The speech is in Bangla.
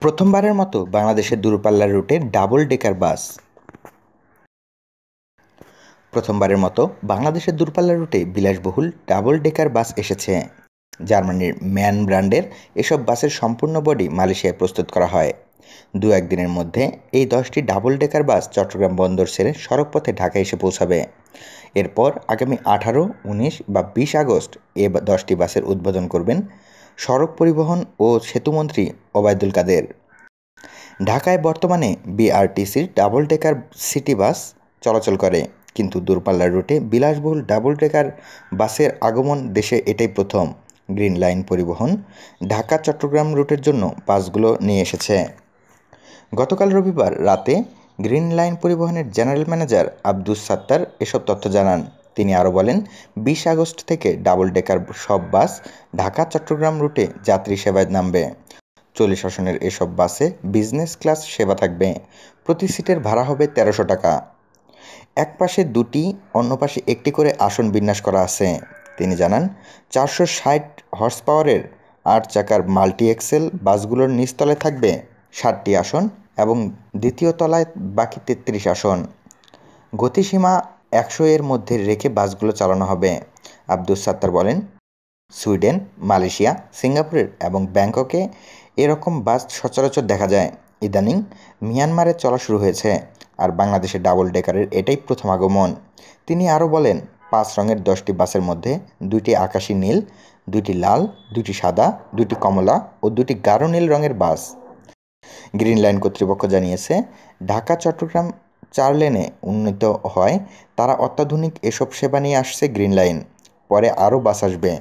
প্রথমবারের মতো বাংলাদেশের দূরপাল্লার রুটে ডাবল ডেকার বাস। প্রথমবারের মতো বাংলাদেশের দূরপাল্লার রুটে বিলাসবহুল ডাবল ডেকার বাস এসেছে। জার্মানির ম্যান ব্র্যান্ডের এসব বাসের সম্পূর্ণ বডি মালয়েশিয়ায় প্রস্তুত করা হয়। দু-একদিনের মধ্যে এই 10টি ডাবল ডেকার বাস চট্টগ্রাম বন্দর ছেড়ে সড়কপথে ঢাকায় এসে পৌঁছাবে। এরপর আগামী 18, 19 বা 20 আগস্ট এ 10টি বাসের উদ্বোধন করবেন সড়ক পরিবহন ও সেতুমন্ত্রী ওবায়দুল কাদের। ঢাকায় বর্তমানে বিআরটিসির ডাবল ডেকার সিটি বাস চলাচল করে, কিন্তু দূরপাল্লার রুটে বিলাসবহুল ডাবল ডেকার বাসের আগমন দেশে এটাই প্রথম। গ্রিন লাইন পরিবহন ঢাকা চট্টগ্রাম রুটের জন্য বাসগুলো নিয়ে এসেছে। গতকাল রবিবার রাতে গ্রিন লাইন পরিবহনের জেনারেল ম্যানেজার আব্দুস সাত্তার এসব তথ্য জানান। তিনি আরও বলেন, 20 আগস্ট থেকে ডাবল ডেকার সব বাস ঢাকা চট্টগ্রাম রুটে যাত্রী সেবায় নামবে। 40 আসনের এসব বাসে বিজনেস ক্লাস সেবা থাকবে। প্রতি সিটের ভাড়া হবে 1300 টাকা। এক পাশে দুটি, অন্য পাশে একটি করে আসন বিন্যাস করা আছে। তিনি জানান, 460 হর্স পাওয়ারের 8 চাকার মাল্টি এক্সেল বাসগুলোর নিচতলায় থাকবে 60টি আসন এবং দ্বিতীয় তলায় বাকি 33 আসন। গতিসীমা 100 এর মধ্যে রেখে বাসগুলো চালানো হবে। আব্দুস সাত্তার বলেন, সুইডেন, মালয়েশিয়া, সিঙ্গাপুরের এবং ব্যাংককে এরকম বাস সচরাচর দেখা যায়। ইদানিং মিয়ানমারে চলা শুরু হয়েছে, আর বাংলাদেশে ডাবল ডেকারের এটাই প্রথম আগমন। তিনি আরও বলেন, 5 রঙের 10টি বাসের মধ্যে 2টি আকাশি নীল, 2টি লাল, 2টি সাদা, 2টি কমলা ও 2টি গাঢ় নীল রঙের বাস। গ্রিন লাইন কর্তৃপক্ষ জানিয়েছে, ঢাকা চট্টগ্রাম 4 লেনে উন্নীত হয় তারা অত্যাধুনিক এসব সেবা নিয়ে আসছে গ্রিন লাইন। পরে আরও বাস আসবে।